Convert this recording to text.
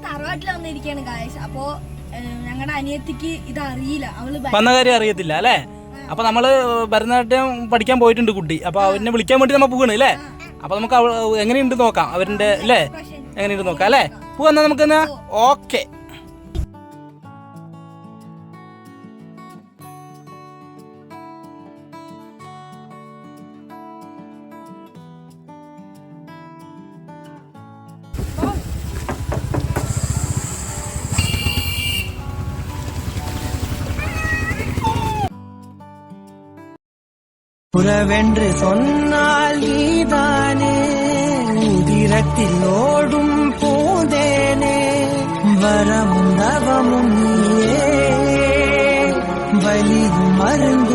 തറവാട്ടിൽ വന്നിരിക്കാണ് ഗായ്സ്. അപ്പോ ഞങ്ങളുടെ അനിയത്തിക്ക് ഇത് അറിയില്ല, അവള് വന്ന കാര്യം അറിയത്തില്ല അല്ലേ. അപ്പൊ നമ്മള് ഭരതനാട്യം പഠിക്കാൻ പോയിട്ടുണ്ട് കുട്ടി. അപ്പൊ അവനെ വിളിക്കാൻ വേണ്ടി നമ്മ പോകണ് അല്ലേ. അപ്പൊ നമുക്ക് എങ്ങനെയുണ്ട് നോക്കാം അവരുടെ അല്ലേ, എങ്ങനെയുണ്ട് നോക്കാം അല്ലേ. പോവാ നമുക്ക്. ഓക്കെ. உறவென்று சொன்னால் நீதானே, உதிரத்தில் ஓடும் பூந்தேனே, வரமும் தவமும் நீயே, வலியும் மருந்து